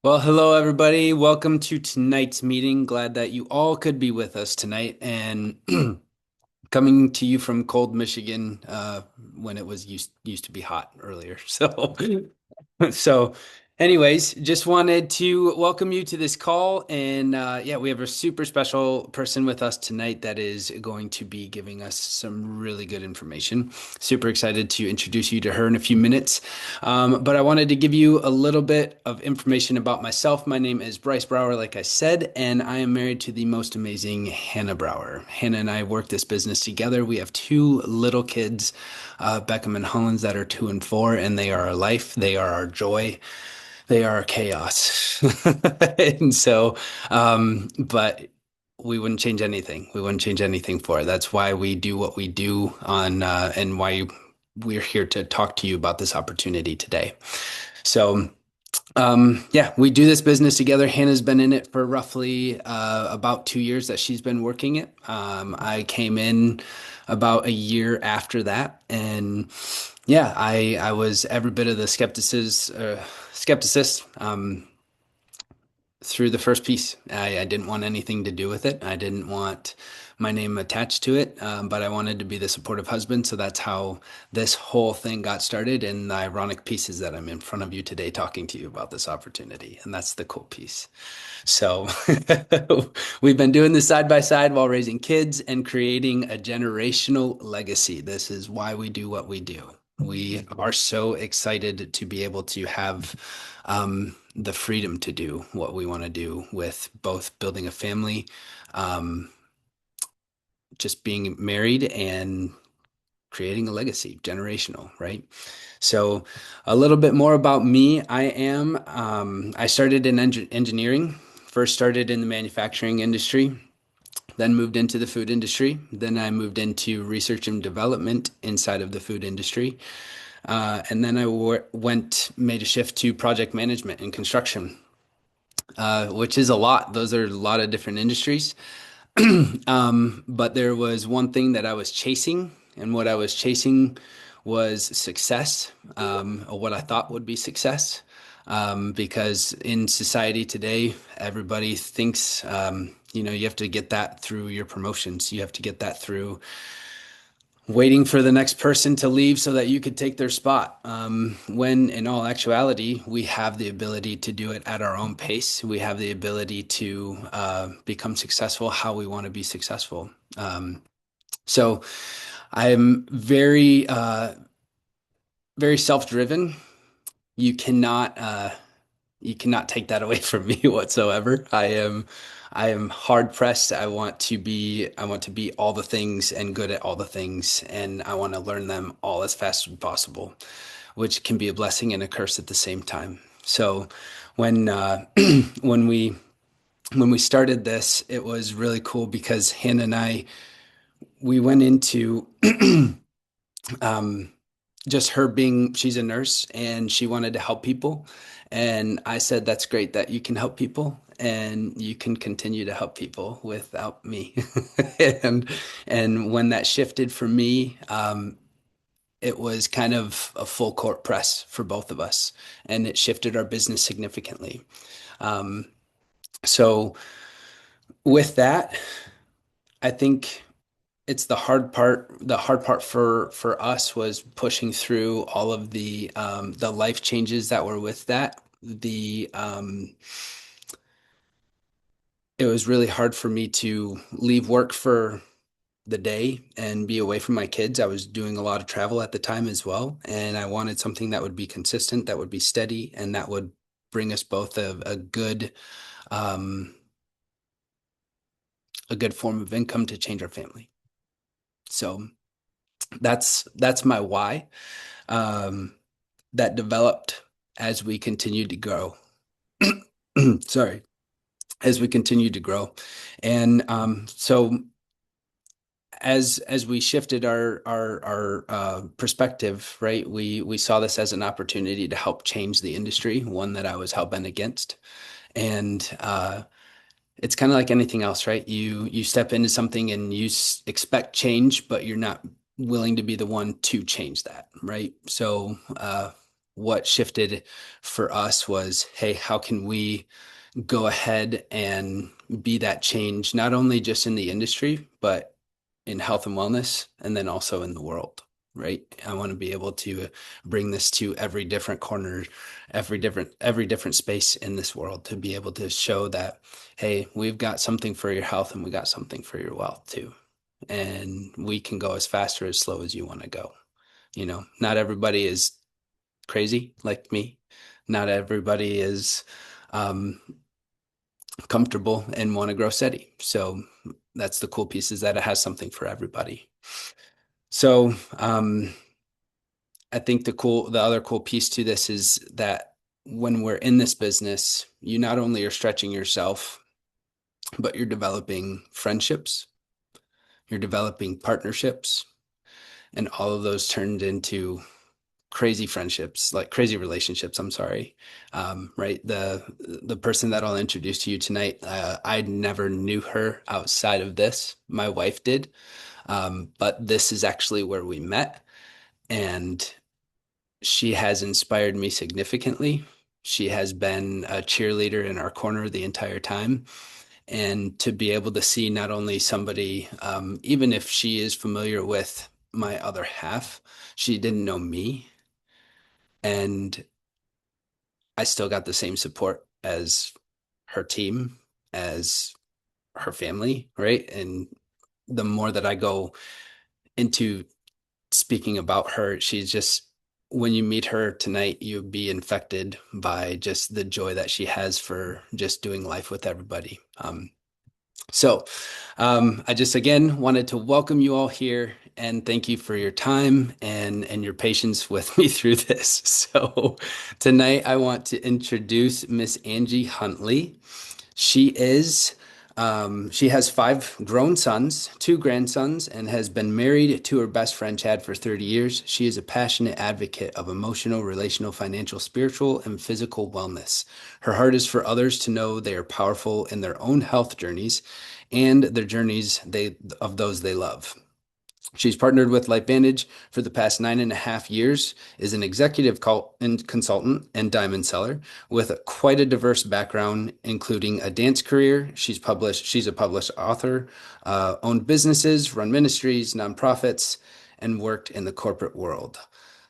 Well, hello everybody. Welcome to tonight's meeting. Glad that you all could be with us tonight and coming to you from cold Michigan when it was used to be hot earlier. So, anyways, just wanted to welcome you to this call. And yeah, we have a super special person with us tonight that is going to be giving us some really good information. Super excited to introduce you to her in a few minutes. But I wanted to give you a little bit of information about myself. My name is Bryce Brouwer, like I said, and I am married to the most amazing Hannah Brouwer. Hannah and I work this business together. We have two little kids, Beckham and Hollins, that are 2 and 4, and they are our life. They are our joy. They are our chaos. And so, but we wouldn't change anything. We wouldn't change anything for it. That's why we do what we do and why we're here to talk to you about this opportunity today. So, yeah, we do this business together. Hannah's been in it for roughly about 2 years that she's been working it. I came in about a year after that, and yeah, I was every bit of the skepticist through the first piece. I didn't want anything to do with it. I didn't want my name attached to it, but I wanted to be the supportive husband. So that's how this whole thing got started. And the ironic piece is that I'm in front of you today talking to you about this opportunity. And that's the cool piece. So we've been doing this side by side while raising kids and creating a generational legacy. This is why we do what we do. We are so excited to be able to have the freedom to do what we want to do with both building a family, um, just being married, and creating a legacy, generational, right? So, a little bit more about me. I started in engineering, first started in the manufacturing industry, then moved into the food industry. Then I moved into research and development inside of the food industry. And then made a shift to project management and construction, which is a lot. Those are a lot of different industries. But there was one thing that I was chasing, and what I was chasing was success, or what I thought would be success. Because in society today, everybody thinks, you have to get that through your promotions. You have to get that through waiting for the next person to leave so that you could take their spot. When in all actuality, we have the ability to do it at our own pace. We have the ability to become successful how we want to be successful. So I'm very self-driven. You cannot, you cannot take that away from me whatsoever. I am hard pressed. I want to be all the things and good at all the things, and I want to learn them all as fast as possible, which can be a blessing and a curse at the same time. So when when we when we started this, it was really cool because Hannah and I, we went into um, just her being, she's a nurse and she wanted to help people. And I said, that's great that you can help people and you can continue to help people without me. And when that shifted for me, it was kind of a full court press for both of us, and it shifted our business significantly. Um, so with that, I think it's the hard part. The hard part for us was pushing through all of the life changes that were with that. It was really hard for me to leave work for the day and be away from my kids. I was doing a lot of travel at the time as well, and I wanted something that would be consistent, that would be steady, and that would bring us both um, a good form of income to change our family. So that's my why. Um, that developed as we continued to grow. Sorry, as we continued to grow, and so as we shifted our perspective, right, we saw this as an opportunity to help change the industry, one that I was hell bent against, and it's kind of like anything else, right? You step into something and you expect change, but you're not willing to be the one to change that, right? So what shifted for us was, hey, how can we go ahead and be that change, not only just in the industry, but in health and wellness, and then also in the world, right? I want to be able to bring this to every different corner, every different space in this world, to be able to show that, hey, we've got something for your health and we got something for your wealth too. And we can go as fast or as slow as you want to go. Not everybody is crazy like me. Not everybody is um, comfortable and want to grow steady. So that's the cool piece, is that it has something for everybody. So I think the other cool piece to this is that when we're in this business, you not only are stretching yourself, but you're developing friendships, you're developing partnerships, and all of those turned into crazy friendships, like crazy relationships. I'm sorry. Right. The person that I'll introduce to you tonight, I never knew her outside of this. My wife did. But this is actually where we met, and she has inspired me significantly. She has been a cheerleader in our corner the entire time. And to be able to see not only somebody, even if she is familiar with my other half, she didn't know me. And I still got the same support as her team, as her family, right? And the more that I go into speaking about her, she's just, when you meet her tonight, you'll be infected by just the joy that she has for just doing life with everybody. So I just again wanted to welcome you all here and thank you for your time and your patience with me through this. So tonight I want to introduce Miss Angie Huntley. She is she has 5 grown sons, 2 grandsons, and has been married to her best friend Chad for 30 years. She is a passionate advocate of emotional, relational, financial, spiritual, and physical wellness. Her heart is for others to know they are powerful in their own health journeys and their journeys of those they love. She's partnered with LifeVantage for the past 9.5 years, is an executive consultant and diamond seller with quite a diverse background, including a dance career. She's a published author, owned businesses, run ministries, nonprofits, and worked in the corporate world.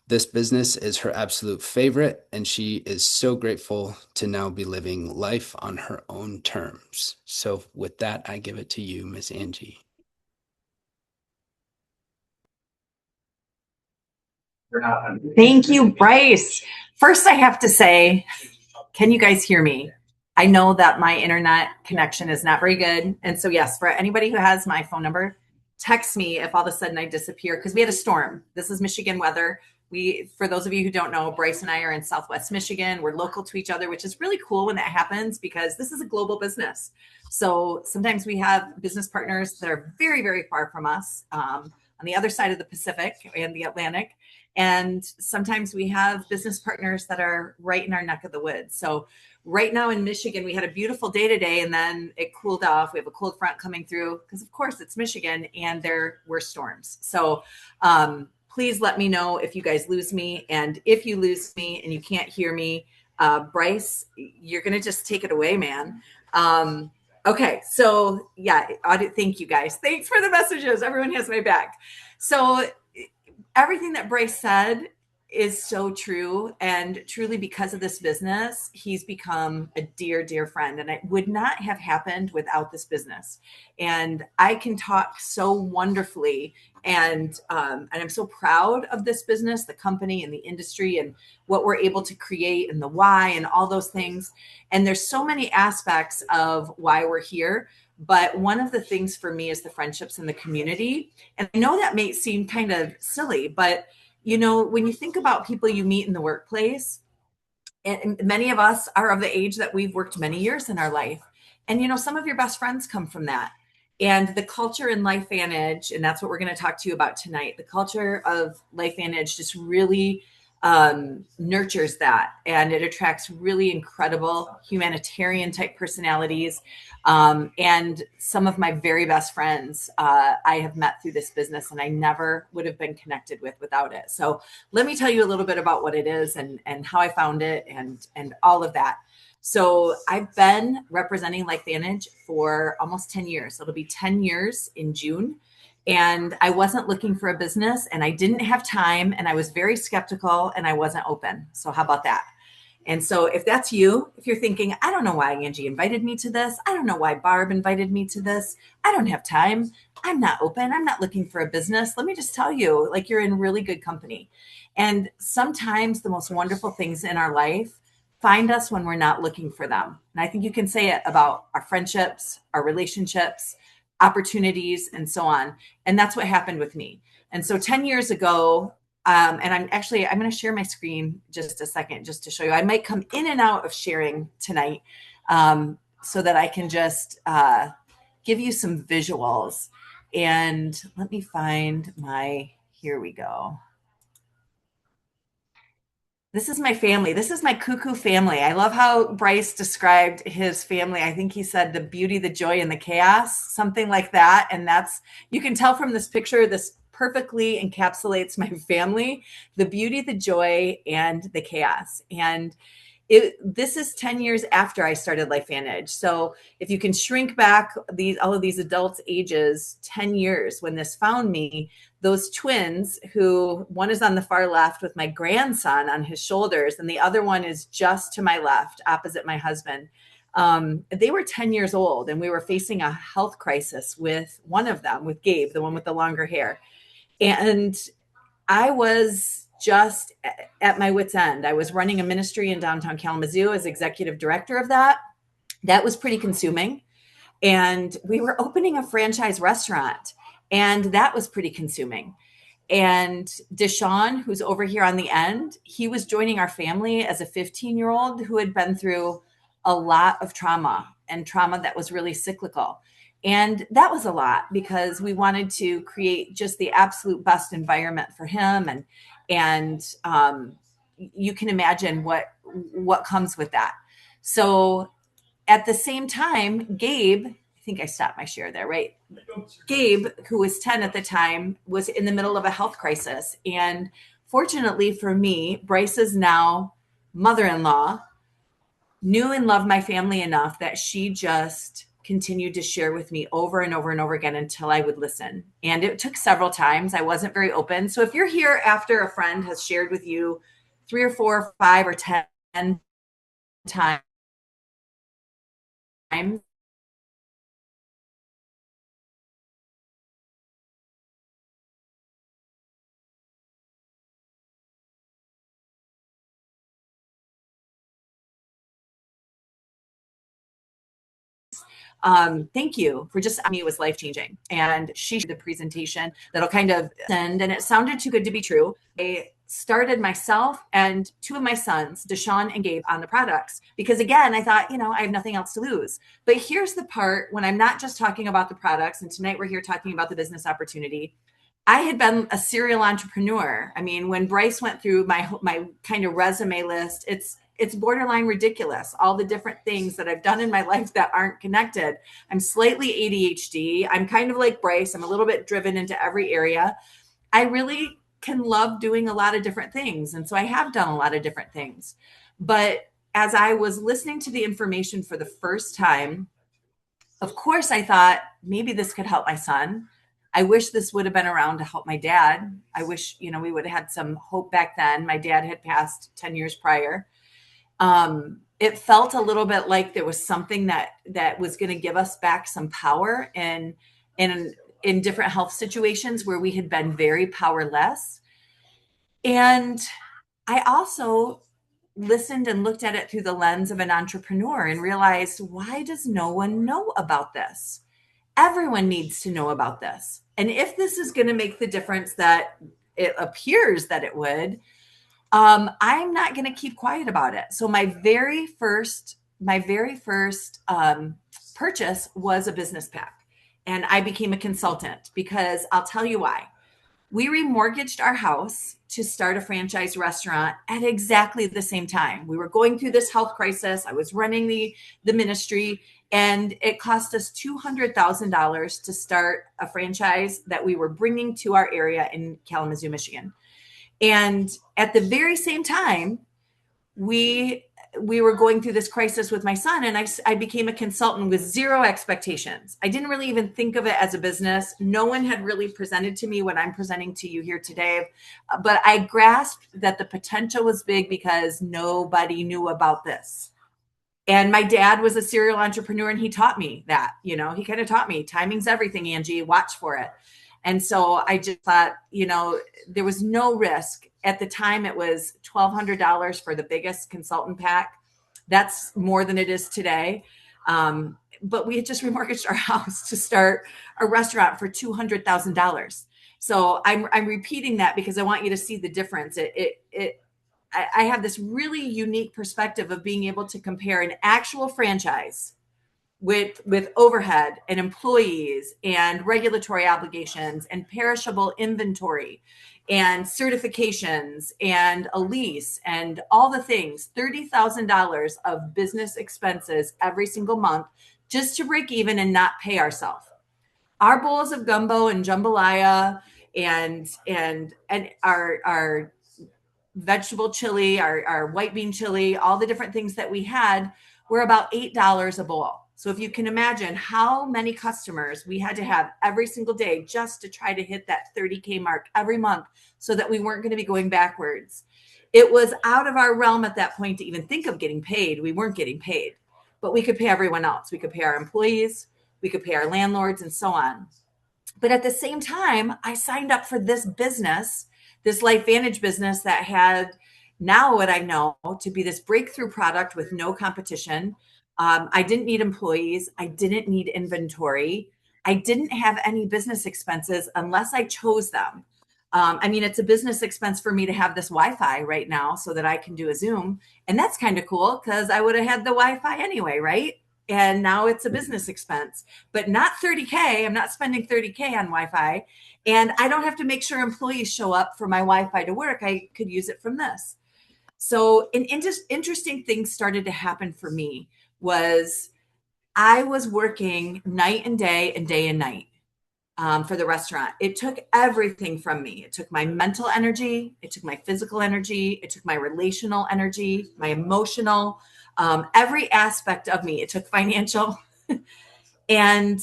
This business is her absolute favorite, and she is so grateful to now be living life on her own terms. So with that, I give it to you, Miss Angie. Thank you, Bryce. First, I have to say, can you guys hear me? I know that my internet connection is not very good. And so, yes, for anybody who has my phone number, text me if all of a sudden I disappear, because we had a storm. This is Michigan weather. For those of you who don't know, Bryce and I are in Southwest Michigan. We're local to each other, which is really cool when that happens because this is a global business. So sometimes we have business partners that are very, very far from us on the other side of the Pacific and the Atlantic. And sometimes we have business partners that are right in our neck of the woods. So right now in Michigan, we had a beautiful day today, and then it cooled off. We have a cold front coming through because, of course, it's Michigan, and there were storms. So please let me know if you guys lose me. And if you lose me and you can't hear me, Bryce, you're going to just take it away, man. Okay. So yeah, thank you guys. Thanks for the messages. Everyone has my back. So everything that Bryce said is so true. And truly, because of this business, he's become a dear, dear friend. And it would not have happened without this business. And I can talk so wonderfully. And I'm so proud of this business, the company and the industry and what we're able to create and the why and all those things. And there's so many aspects of why we're here. But one of the things for me is the friendships in the community. And I know that may seem kind of silly, but when you think about people you meet in the workplace, and many of us are of the age that we've worked many years in our life. And, some of your best friends come from that. And the culture in LifeVantage, and that's what we're going to talk to you about tonight. The culture of LifeVantage just really nurtures that, and it attracts really incredible humanitarian type personalities. And some of my very best friends I have met through this business, and I never would have been connected with without it. So let me tell you a little bit about what it is and how I found it and all of that. So I've been representing LifeVantage for almost 10 years. It'll be 10 years in June. And I wasn't looking for a business, and I didn't have time, and I was very skeptical, and I wasn't open. So how about that? And so if that's you, if you're thinking, I don't know why Angie invited me to this, I don't know why Barb invited me to this, I don't have time, I'm not open, I'm not looking for a business, let me just tell you, like, you're in really good company. And sometimes the most wonderful things in our life find us when we're not looking for them. And I think you can say it about our friendships, our relationships, opportunities, and so on. And that's what happened with me. And so 10 years ago, and I'm going to share my screen just a second, just to show you. I might come in and out of sharing tonight, so that I can just give you some visuals. And let me find here we go. This is my family. This is my cuckoo family. I love how Bryce described his family. I think he said the beauty, the joy, and the chaos, something like that. And you can tell from this picture, this perfectly encapsulates my family, the beauty, the joy, and the chaos. And this is 10 years after I started LifeVantage. So if you can shrink back all of these adults' ages, 10 years when this found me, those twins, who one is on the far left with my grandson on his shoulders, and the other one is just to my left, opposite my husband. They were 10 years old, and we were facing a health crisis with one of them, with Gabe, the one with the longer hair. And I was just at my wit's end. I was running a ministry in downtown Kalamazoo as executive director of that. That was pretty consuming. And we were opening a franchise restaurant, and that was pretty consuming. And Deshaun, who's over here on the end, he was joining our family as a 15-year-old who had been through a lot of trauma, and trauma that was really cyclical. And that was a lot because we wanted to create just the absolute best environment for him. And you can imagine what comes with that. So at the same time, Gabe, I think I stopped my share there, right? Gabe, who was 10 at the time, was in the middle of a health crisis. And fortunately for me, Bryce's now mother-in-law knew and loved my family enough that she just continued to share with me over and over and over again until I would listen. And it took several times. I wasn't very open. So if you're here after a friend has shared with you 3 or 4 or 5 or 10 times, thank you for just me. It was life changing. And she did the presentation that'll kind of send, and it sounded too good to be true. I started myself and 2 of my sons, Deshaun and Gabe, on the products because, again, I thought, I have nothing else to lose. But here's the part when I'm not just talking about the products, and tonight we're here talking about the business opportunity. I had been a serial entrepreneur. I mean, when Bryce went through my kind of resume list, it's borderline ridiculous. All the different things that I've done in my life that aren't connected. I'm slightly ADHD. I'm kind of like Bryce. I'm a little bit driven into every area. I really can love doing a lot of different things. And so I have done a lot of different things. But as I was listening to the information for the first time, of course, I thought maybe this could help my son. I wish this would have been around to help my dad. I wish, we would have had some hope back then. My dad had passed 10 years prior. It felt a little bit like there was something that was going to give us back some power in different health situations where we had been very powerless. And I also listened and looked at it through the lens of an entrepreneur and realized, why does no one know about this? Everyone needs to know about this. And if this is going to make the difference that it appears that it would, I'm not going to keep quiet about it. So my very first purchase was a business pack, and I became a consultant because I'll tell you why. We remortgaged our house to start a franchise restaurant at exactly the same time. We were going through this health crisis. I was running the ministry, and it cost us $200,000 to start a franchise that we were bringing to our area in Kalamazoo, Michigan. And at the very same time, we were going through this crisis with my son, and I became a consultant with zero expectations. I didn't really even think of it as a business. No one had really presented to me what I'm presenting to you here today, but I grasped that the potential was big because nobody knew about this. And my dad was a serial entrepreneur, and he taught me that. He kind of taught me timing's everything, Angie, watch for it. And so I just thought, there was no risk. At the time, it was $1,200 for the biggest consultant pack. That's more than it is today. But we had just remortgaged our house to start a restaurant for $200,000. So I'm repeating that because I want you to see the difference. I have this really unique perspective of being able to compare an actual franchise with overhead and employees and regulatory obligations and perishable inventory and certifications and a lease and all the things, $30,000 of business expenses every single month just to break even and not pay ourselves. Our bowls of gumbo and jambalaya and our vegetable chili, our white bean chili, all the different things that we had were about $8 a bowl. So if you can imagine how many customers we had to have every single day just to try to hit that 30K mark every month so that we weren't going to be going backwards. It was out of our realm at that point to even think of getting paid. We weren't getting paid, but we could pay everyone else. We could pay our employees, we could pay our landlords, and so on. But at the same time, I signed up for this business, this LifeVantage business that had now what I know to be this breakthrough product with no competition. I didn't need employees. I didn't need inventory. I didn't have any business expenses unless I chose them. It's a business expense for me to have this Wi-Fi right now so that I can do a Zoom. And that's kind of cool because I would have had the Wi-Fi anyway, right? And now it's a business expense, but not 30K. I'm not spending 30K on Wi-Fi. And I don't have to make sure employees show up for my Wi-Fi to work. I could use it from this. So an interesting thing started to happen for me was I was working night and day and night for the restaurant. It took everything from me. It took my mental energy. It took my physical energy. It took my relational energy, my emotional, every aspect of me. It took financial. And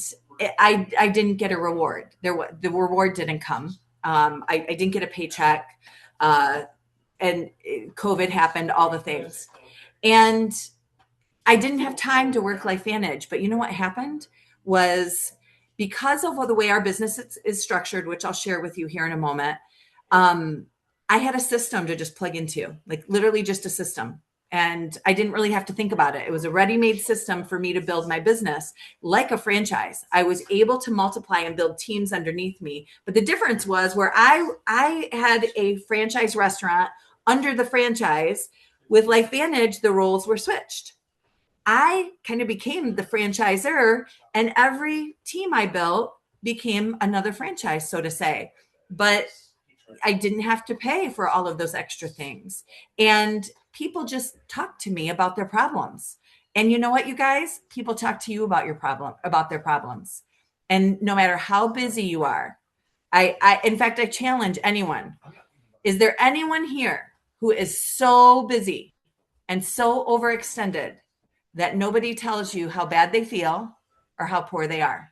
I didn't get a reward. The reward didn't come. I didn't get a paycheck. And COVID happened, all the things. And I didn't have time to work LifeVantage. But you know what happened was because of the way our business is structured, which I'll share with you here in a moment, I had a system to just plug into, like literally just a system. And I didn't really have to think about it. It was a ready-made system for me to build my business like a franchise. I was able to multiply and build teams underneath me. But the difference was where I had a franchise restaurant under the franchise, with LifeVantage, the roles were switched. I kind of became the franchisor, and every team I built became another franchise, so to say. But I didn't have to pay for all of those extra things. And people just talk to me about their problems. And you know what, you guys? People talk to you about their problems. And no matter how busy you are, in fact, I challenge anyone. Is there anyone here who is so busy and so overextended that nobody tells you how bad they feel or how poor they are?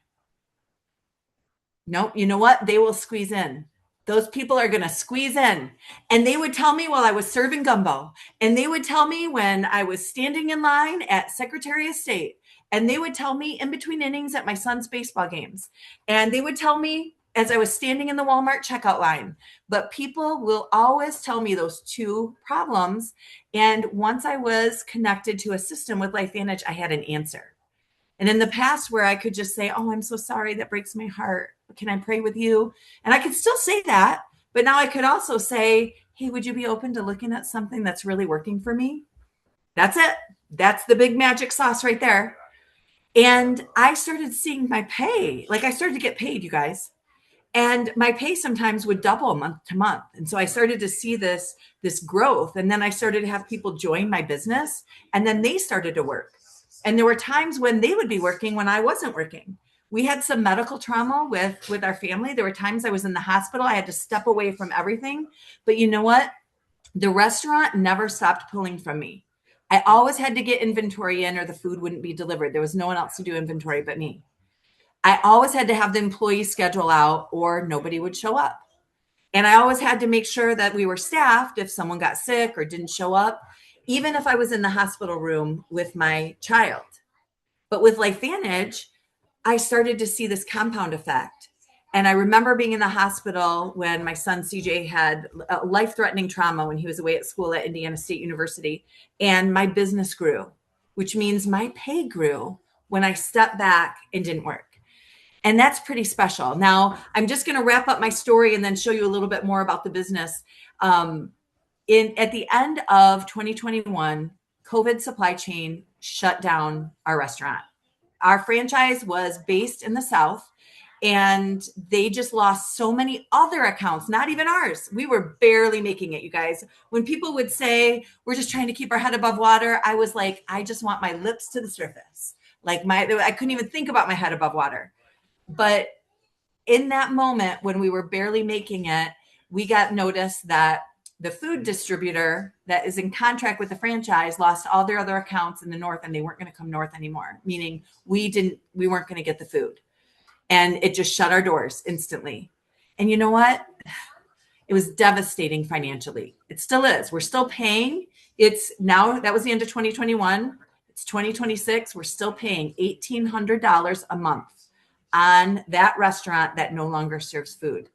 Nope. You know what? They will squeeze in. Those people are going to squeeze in. And they would tell me while I was serving gumbo. And they would tell me when I was standing in line at Secretary of State. And they would tell me in between innings at my son's baseball games. And they would tell me as I was standing in the Walmart checkout line. But people will always tell me those two problems. And once I was connected to a system with LifeVantage, I had an answer. And in the past where I could just say, oh, I'm so sorry, that breaks my heart. Can I pray with you? And I could still say that, but now I could also say, hey, would you be open to looking at something that's really working for me? That's it. That's the big magic sauce right there. And I started seeing my pay. Like I started to get paid, you guys. And my pay sometimes would double month to month. And so I started to see this growth. And then I started to have people join my business, and then they started to work. And there were times when they would be working when I wasn't working. We had some medical trauma with our family. There were times I was in the hospital. I had to step away from everything. But you know what? The restaurant never stopped pulling from me. I always had to get inventory in or the food wouldn't be delivered. There was no one else to do inventory but me. I always had to have the employee schedule out or nobody would show up. And I always had to make sure that we were staffed if someone got sick or didn't show up, even if I was in the hospital room with my child. But with LifeVantage, I started to see this compound effect. And I remember being in the hospital when my son CJ had a life-threatening trauma when he was away at school at Indiana State University. And my business grew, which means my pay grew when I stepped back and didn't work. And that's pretty special. Now, I'm just going to wrap up my story and then show you a little bit more about the business. At the end of 2021, COVID supply chain shut down our restaurant. Our franchise was based in the South, and they just lost so many other accounts, not even ours. We were barely making it, you guys. When people would say, we're just trying to keep our head above water, I was like, I just want my lips to the surface. Like I couldn't even think about my head above water. But in that moment, when we were barely making it, we got notice that the food distributor that is in contract with the franchise lost all their other accounts in the North, and they weren't going to come north anymore, meaning we weren't going to get the food. And it just shut our doors instantly. And you know what? It was devastating financially. It still is. We're still paying. It's now, that was the end of 2021. It's 2026. We're still paying $1,800 a month on that restaurant that no longer serves food.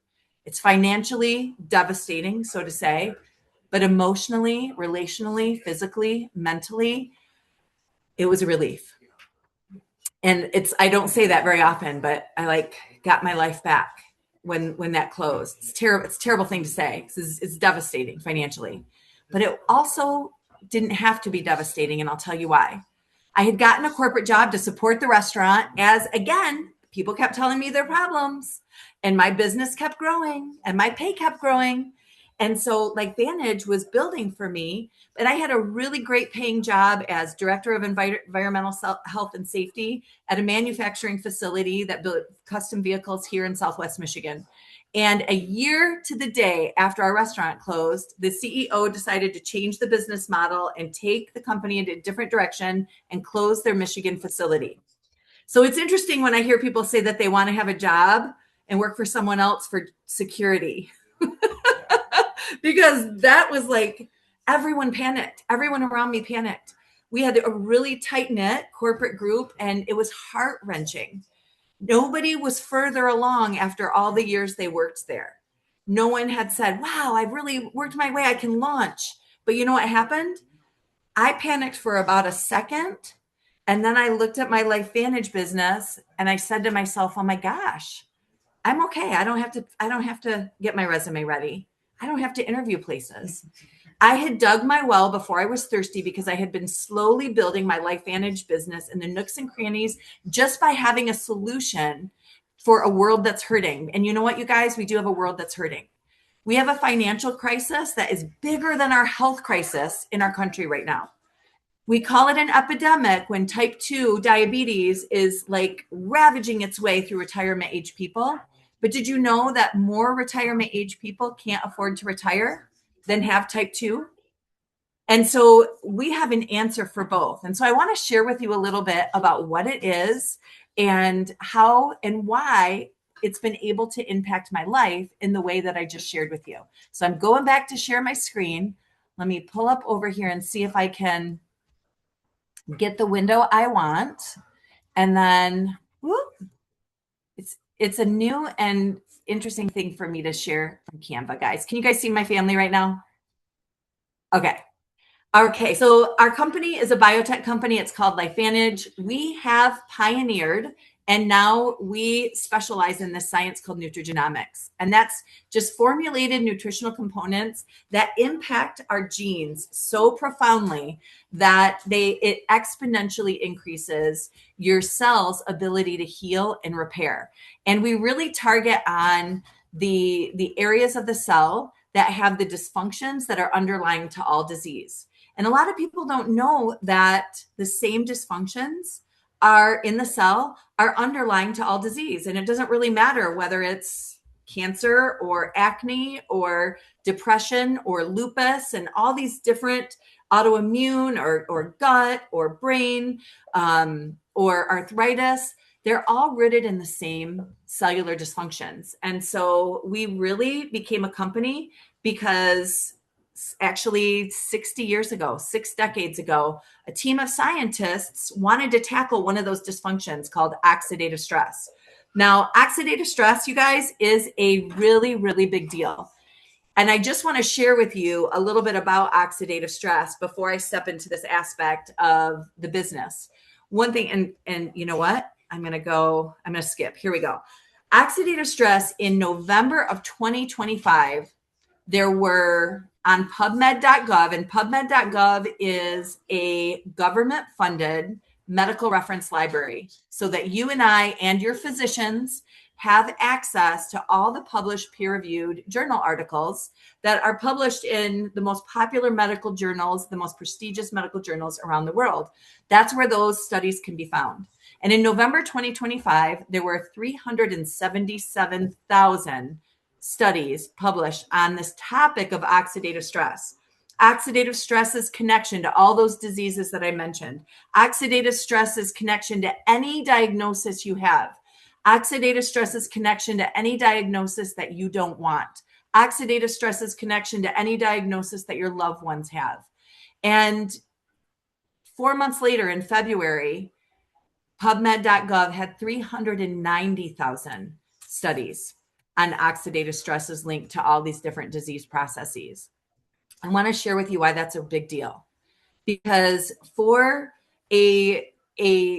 It's financially devastating, so to say, but emotionally, relationally, physically, mentally, it was a relief. And I don't say that very often, but I got my life back when that closed. It's terrible. It's a terrible thing to say. It's devastating financially, but it also didn't have to be devastating. And I'll tell you why. I had gotten a corporate job to support the restaurant as, again, people kept telling me their problems, and my business kept growing and my pay kept growing. And so LifeVantage was building for me, but I had a really great paying job as director of environmental health and safety at a manufacturing facility that built custom vehicles here in Southwest Michigan. And a year to the day after our restaurant closed, the CEO decided to change the business model and take the company in a different direction and close their Michigan facility. So it's interesting when I hear people say that they want to have a job and work for someone else for security. Because that was like, everyone panicked. Everyone around me panicked. We had a really tight-knit corporate group, and it was heart-wrenching. Nobody was further along after all the years they worked there. No one had said, wow, I've really worked my way. I can launch. But you know what happened? I panicked for about a second. And then I looked at my LifeVantage business and I said to myself, oh my gosh, I'm okay. I don't have to get my resume ready. I don't have to interview places. I had dug my well before I was thirsty because I had been slowly building my LifeVantage business in the nooks and crannies just by having a solution for a world that's hurting. And you know what, you guys, we do have a world that's hurting. We have a financial crisis that is bigger than our health crisis in our country right now. We call it an epidemic when type 2 diabetes is like ravaging its way through retirement age people. But did you know that more retirement age people can't afford to retire than have type 2? And so we have an answer for both. And so I want to share with you a little bit about what it is and how and why it's been able to impact my life in the way that I just shared with you. So I'm going back to share my screen. Let me pull up over here and see if I can get the window I want. And then whoop, it's a new and interesting thing for me to share from Canva, guys. Can you guys see my family right now? Okay. Okay, so our company is a biotech company. It's called LifeVantage. We have pioneered And now we specialize in this science called nutrigenomics. And that's just formulated nutritional components that impact our genes so profoundly that it exponentially increases your cell's ability to heal and repair. And we really target on the areas of the cell that have the dysfunctions that are underlying to all disease. And a lot of people don't know that the same dysfunctions are in the cell are underlying to all disease. And it doesn't really matter whether it's cancer or acne or depression or lupus and all these different autoimmune or gut or brain or arthritis. They're all rooted in the same cellular dysfunctions. And so we really became a company because actually 60 years ago, 6 decades ago, a team of scientists wanted to tackle one of those dysfunctions called oxidative stress. Now, oxidative stress, you guys, is a really, really big deal. And I just want to share with you a little bit about oxidative stress before I step into this aspect of the business. One thing, and you know what? I'm going to skip. Here we go. Oxidative stress in November of 2025, there were on PubMed.gov, and PubMed.gov is a government-funded medical reference library so that you and I and your physicians have access to all the published peer-reviewed journal articles that are published in the most popular medical journals, the most prestigious medical journals around the world. That's where those studies can be found. And in November 2025, there were 377,000 studies published on this topic of oxidative stress. Oxidative stress's connection to all those diseases that I mentioned. Oxidative stress's connection to any diagnosis you have. Oxidative stress's connection to any diagnosis that you don't want. Oxidative stress's connection to any diagnosis that your loved ones have. And 4 months later, in February, PubMed.gov had 390,000 studies on oxidative stresses linked to all these different disease processes. I want to share with you why that's a big deal. Because for a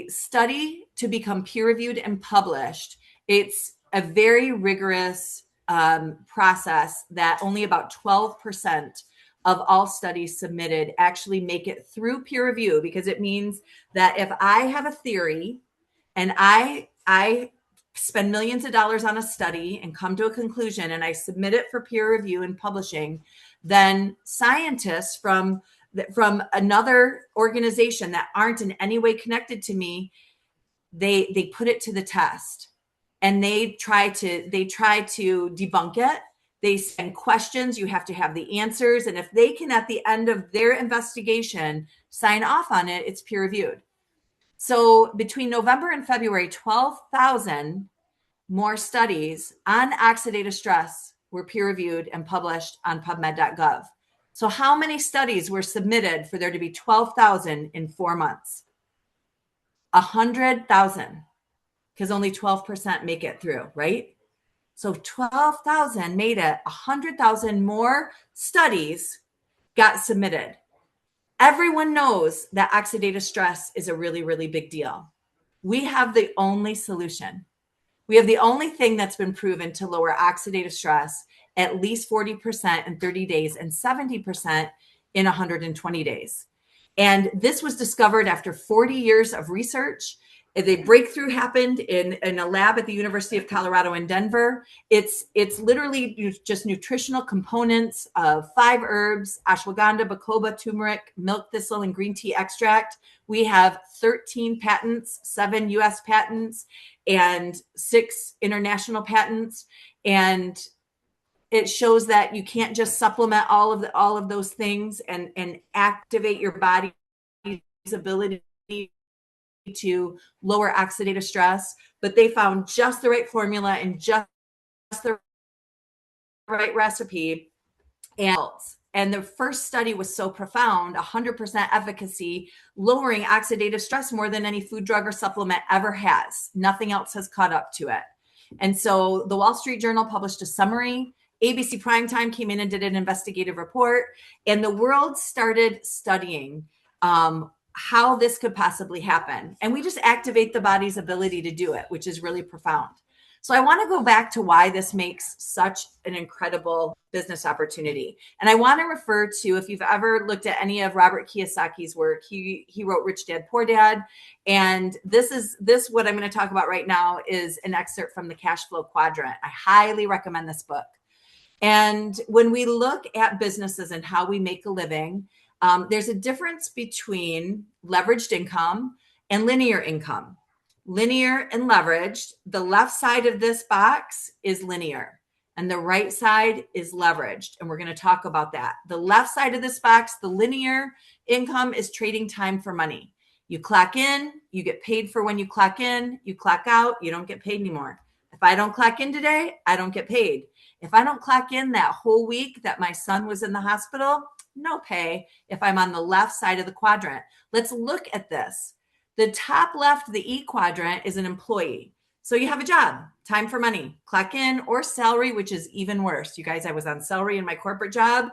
study to become peer-reviewed and published, it's a very rigorous process that only about 12% of all studies submitted actually make it through peer review, because it means that if I have a theory and I spend millions of dollars on a study and come to a conclusion and I submit it for peer review and publishing, then scientists from another organization that aren't in any way connected to me, they put it to the test and they try to debunk it. They send questions. You have to have the answers. And if they can, at the end of their investigation, sign off on it, it's peer reviewed. So between November and February, 12,000 more studies on oxidative stress were peer reviewed and published on PubMed.gov. So how many studies were submitted for there to be 12,000 in 4 months? 100,000, because only 12% make it through, right? So 12,000 made it. 100,000 more studies got submitted. Everyone knows that oxidative stress is a really, really big deal. We have the only solution. We have the only thing that's been proven to lower oxidative stress at least 40% in 30 days and 70% in 120 days. And this was discovered after 40 years of research. The breakthrough happened in a lab at the University of Colorado in Denver. It's literally just nutritional components of 5 herbs: ashwagandha, bacoba, turmeric, milk thistle, and green tea extract. We have 13 patents, 7 US patents, and 6 international patents. And it shows that you can't just supplement all of those things and activate your body's ability to lower oxidative stress, but they found just the right formula and just the right recipe. And the first study was so profound, 100% efficacy, lowering oxidative stress more than any food, drug, or supplement ever has. Nothing else has caught up to it. And so the Wall Street Journal published a summary. ABC Primetime came in and did an investigative report, and the world started studying how this could possibly happen. And we just activate the body's ability to do it, which is really profound. So I want to go back to why this makes such an incredible business opportunity. And I want to refer to, if you've ever looked at any of Robert Kiyosaki's work, he wrote Rich Dad, Poor Dad. And this what I'm going to talk about right now is an excerpt from the Cash Flow Quadrant. I highly recommend this book. And when we look at businesses and how we make a living, there's a difference between leveraged income and linear income. Linear and leveraged, the left side of this box is linear and the right side is leveraged. And we're going to talk about that. The left side of this box, the linear income, is trading time for money. You clock in, you get paid for when you clock in, you clock out, you don't get paid anymore. If I don't clock in today, I don't get paid. If I don't clock in that whole week that my son was in the hospital, no pay if I'm on the left side of the quadrant. Let's look at this. The top left, the E quadrant, is an employee. So you have a job, time for money, clock in, or salary, which is even worse. You guys, I was on salary in my corporate job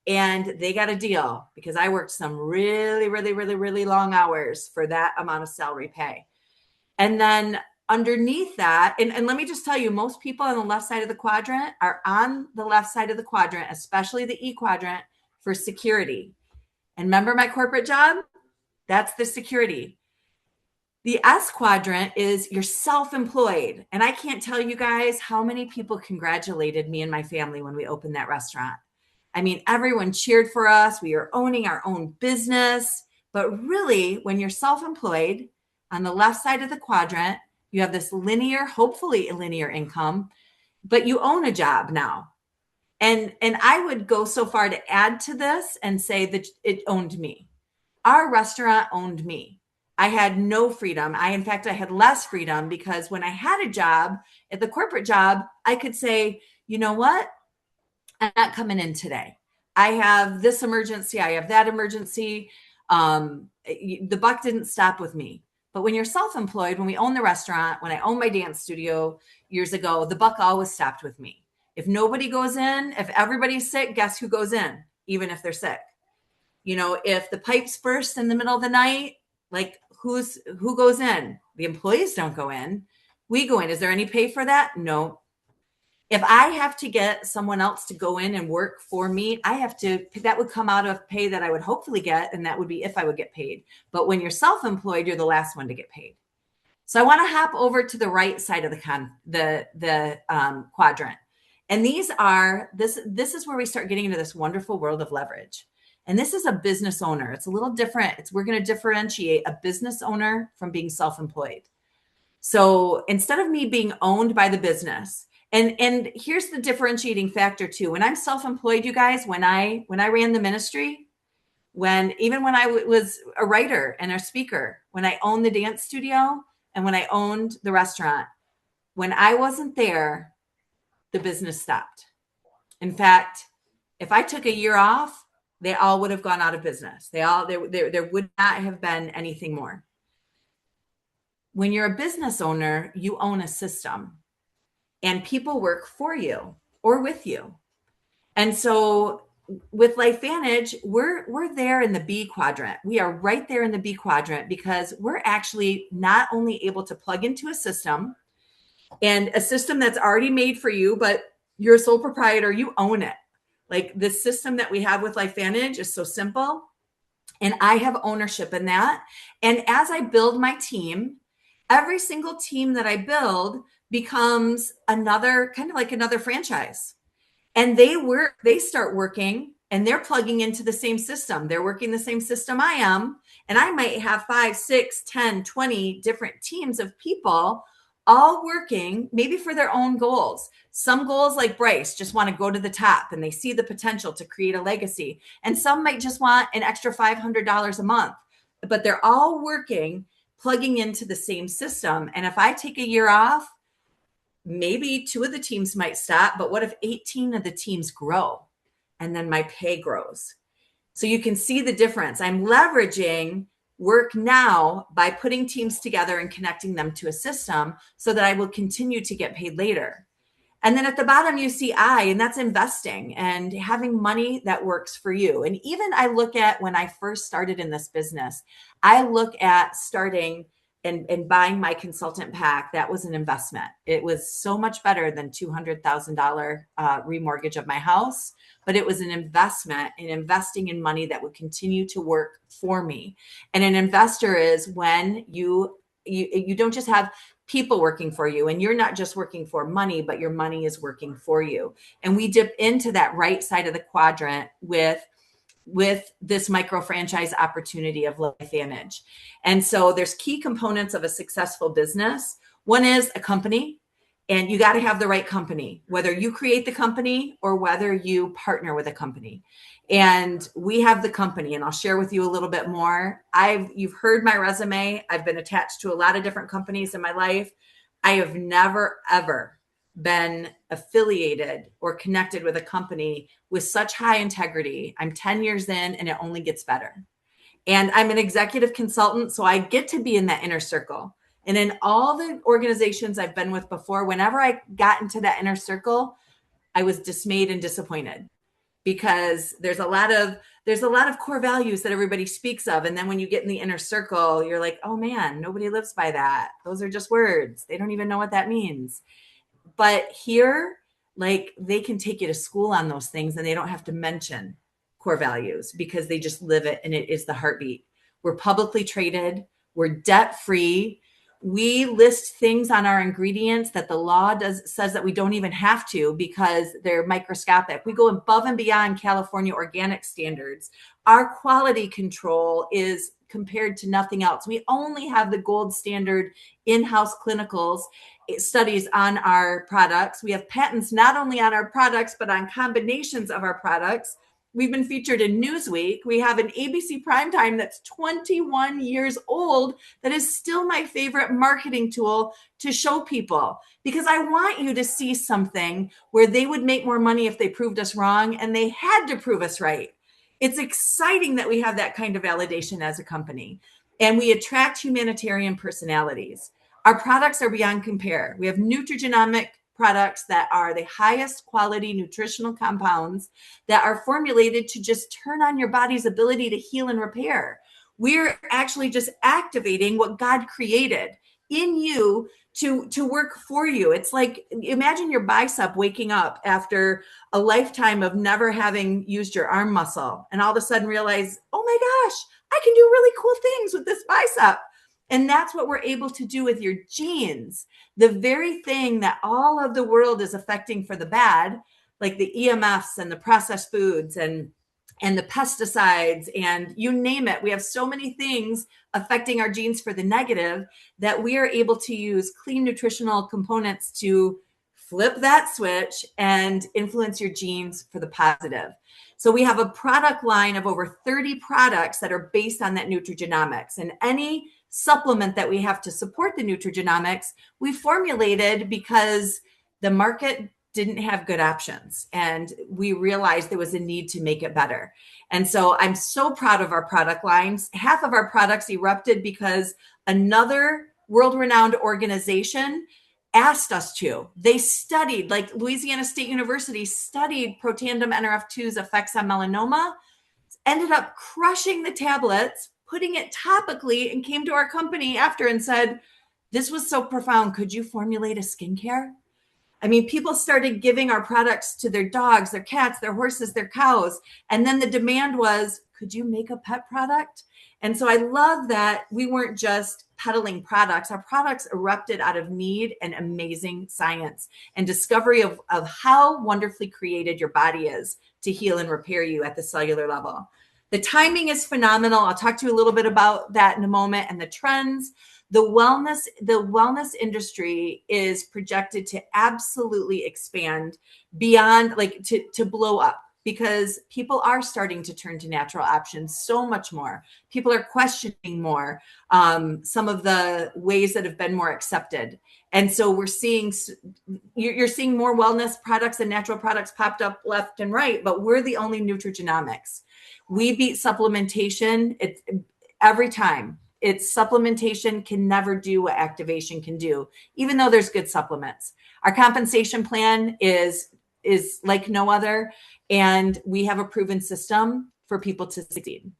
and they got a deal because I worked some really, really, really, really long hours for that amount of salary pay. And then underneath that, and let me just tell you, most people on the left side of the quadrant are on the left side of the quadrant, especially the E quadrant, for security. And remember my corporate job? That's the security. The S quadrant is you're self-employed. And I can't tell you guys how many people congratulated me and my family when we opened that restaurant. I mean, everyone cheered for us. We are owning our own business. But really, when you're self-employed, on the left side of the quadrant, you have this linear, hopefully a linear income, but you own a job now. And I would go so far to add to this and say that it owned me. Our restaurant owned me. I had no freedom. In fact, I had less freedom because when I had a job at the corporate job, I could say, you know what? I'm not coming in today. I have this emergency. I have that emergency. The buck didn't stop with me. But when you're self-employed, when we own the restaurant, when I owned my dance studio years ago, the buck always stopped with me. If nobody goes in, if everybody's sick, guess who goes in, even if they're sick? You know, if the pipes burst in the middle of the night, like who goes in? The employees don't go in. We go in. Is there any pay for that? No. If I have to get someone else to go in and work for me, that would come out of pay that I would hopefully get. And that would be if I would get paid. But when you're self-employed, you're the last one to get paid. So I want to hop over to the right side of the quadrant. And this is where we start getting into this wonderful world of leverage. And this is a business owner. It's a little different. We're going to differentiate a business owner from being self-employed. So instead of me being owned by the business, and here's the differentiating factor too. When I'm self-employed, you guys, when I ran the ministry, even when I was a writer and a speaker, when I owned the dance studio and when I owned the restaurant, when I wasn't there, the business stopped. In fact, if I took a year off, they all would have gone out of business. There would not have been anything more. When you're a business owner, you own a system and people work for you or with you. And so with LifeVantage, we're there in the B quadrant. We are right there in the B quadrant because we're actually not only able to plug into a system and a system that's already made for you, but you're a sole proprietor, you own it. Like the system that we have with LifeVantage is so simple. And I have ownership in that. And as I build my team, every single team that I build becomes another kind of like another franchise. And they start working and they're plugging into the same system. They're working the same system I am. And I might have 5, 6, 10, 20 different teams of people all working maybe for their own goals. Some goals like Bryce just want to go to the top and they see the potential to create a legacy. And some might just want an extra $500 a month, but they're all working, plugging into the same system. And if I take a year off, maybe 2 of the teams might stop, but what if 18 of the teams grow and then my pay grows? So you can see the difference. I'm leveraging work now by putting teams together and connecting them to a system so that I will continue to get paid later. And then at the bottom, you see I, and that's investing and having money that works for you. And even I look at when I first started in this business, I look at starting and buying my consultant pack. That was an investment. It was so much better than $200,000 remortgage of my house, but it was an investment in investing in money that would continue to work for me. And an investor is when you don't just have people working for you, and you're not just working for money, but your money is working for you. And we dip into that right side of the quadrant with this micro franchise opportunity of LifeVantage. And so there's key components of a successful business. One is a company, and you got to have the right company, whether you create the company or whether you partner with a company. And we have the company, and I'll share with you a little bit more. You've heard my resume. I've been attached to a lot of different companies in my life. I have never, ever been affiliated or connected with a company with such high integrity. I'm 10 years in, and it only gets better. And I'm an executive consultant, so I get to be in that inner circle. And in all the organizations I've been with before, whenever I got into that inner circle, I was dismayed and disappointed, because there's a lot of core values that everybody speaks of. And then when you get in the inner circle, you're like, oh man, nobody lives by that. Those are just words. They don't even know what that means. But here, like, they can take you to school on those things, and they don't have to mention core values because they just live it, and it is the heartbeat. We're publicly traded. We're debt free. We list things on our ingredients that the law says that we don't even have to because they're microscopic. We go above and beyond California organic standards. Our quality control is compared to nothing else. We only have the gold standard in-house clinicals studies on our products. We have patents not only on our products, but on combinations of our products. We've been featured in Newsweek. We have an ABC primetime that's 21 years old that is still my favorite marketing tool to show people, because I want you to see something where they would make more money if they proved us wrong, and they had to prove us right. It's exciting that we have that kind of validation as a company, and we attract humanitarian personalities. Our products are beyond compare. We have nutrigenomic products that are the highest quality nutritional compounds that are formulated to just turn on your body's ability to heal and repair. We're actually just activating what God created in you to work for you. It's like, imagine your bicep waking up after a lifetime of never having used your arm muscle, and all of a sudden realize, oh my gosh, I can do really cool things with this bicep. And that's what we're able to do with your genes. The very thing that all of the world is affecting for the bad, like the EMFs and the processed foods and the pesticides and you name it. We have so many things affecting our genes for the negative that we are able to use clean nutritional components to flip that switch and influence your genes for the positive. So we have a product line of over 30 products that are based on that nutrigenomics, and any supplement that we have to support the nutrigenomics, we formulated because the market didn't have good options, and we realized there was a need to make it better. And so I'm so proud of our product lines. Half of our products erupted because another world-renowned organization asked us to. They studied, like Louisiana State University studied Protandim Nrf2's effects on melanoma, ended up crushing the tablets, putting it topically, and came to our company after and said, this was so profound. Could you formulate a skincare? I mean, people started giving our products to their dogs, their cats, their horses, their cows. And then the demand was, could you make a pet product? And so I love that we weren't just peddling products. Our products erupted out of need and amazing science and discovery of how wonderfully created your body is to heal and repair you at the cellular level. The timing is phenomenal. I'll talk to you a little bit about that in a moment, and the trends. The wellness industry is projected to absolutely expand beyond, like, to blow up, because people are starting to turn to natural options so much more. People are questioning more some of the ways that have been more accepted. And so you're seeing more wellness products and natural products popped up left and right, but we're the only nutrigenomics. We beat supplementation every time. Its supplementation can never do what activation can do, even though there's good supplements. Our compensation plan is like no other, and we have a proven system for people to succeed.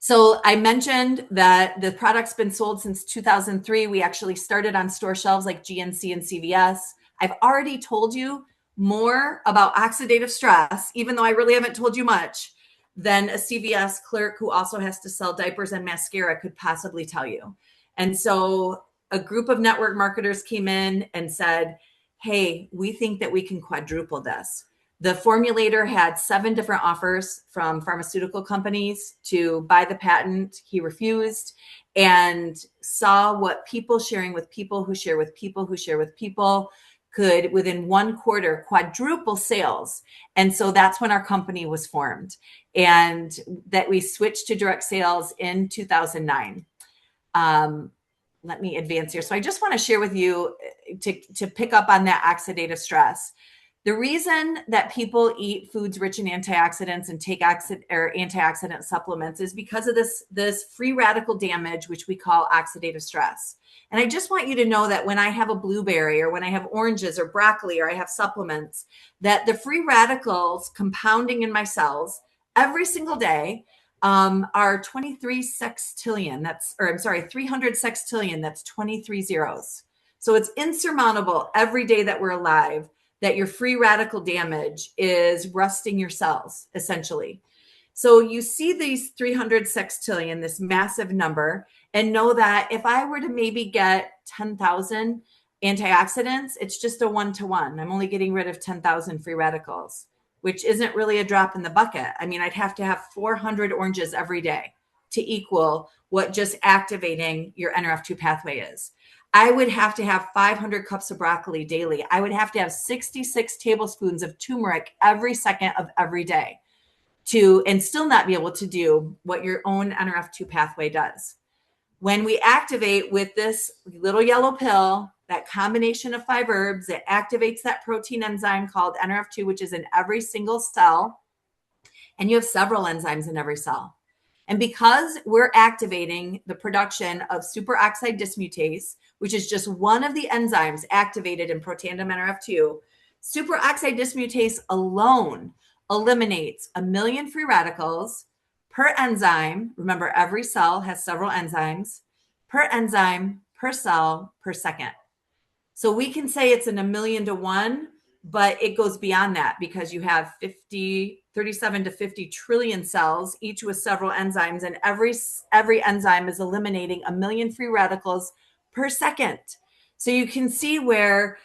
So I mentioned that the product's been sold since 2003. We actually started on store shelves like GNC and CVS. I've already told you more about oxidative stress, even though I really haven't told you much, than a CVS clerk who also has to sell diapers and mascara could possibly tell you. And so a group of network marketers came in and said, hey, we think that we can quadruple this. The formulator had 7 different offers from pharmaceutical companies to buy the patent. He refused, and saw what people sharing with people who share with people who share with people could, within 1 quarter, quadruple sales. And so that's when our company was formed, and that we switched to direct sales in 2009. Let me advance here. So I just want to share with you to pick up on that oxidative stress. The reason that people eat foods rich in antioxidants and take antioxidant supplements is because of this free radical damage, which we call oxidative stress. And I just want you to know that when I have a blueberry or when I have oranges or broccoli or I have supplements, that the free radicals compounding in my cells every single day are 23 sextillion. 300 sextillion. That's 23 zeros. So it's insurmountable every day that we're alive that your free radical damage is rusting your cells, essentially. So you see these 300 sextillion, this massive number, and know that if I were to maybe get 10,000 antioxidants, it's just a 1-to-1. I'm only getting rid of 10,000 free radicals, which isn't really a drop in the bucket. I mean, I'd have to have 400 oranges every day to equal what just activating your NRF2 pathway is. I would have to have 500 cups of broccoli daily. I would have to have 66 tablespoons of turmeric every second of every day and still not be able to do what your own NRF2 pathway does. When we activate with this little yellow pill, that combination of 5 herbs, it activates that protein enzyme called NRF2, which is in every single cell. And you have several enzymes in every cell. And because we're activating the production of superoxide dismutase, which is just one of the enzymes activated in Protandim NRF2, superoxide dismutase alone eliminates 1 million free radicals per enzyme. Remember, every cell has several enzymes per enzyme, per cell, per second. So we can say it's in 1 million to 1, but it goes beyond that because you have 37 to 50 trillion cells, each with several enzymes, and every enzyme is eliminating 1 million free radicals per second. So you can see where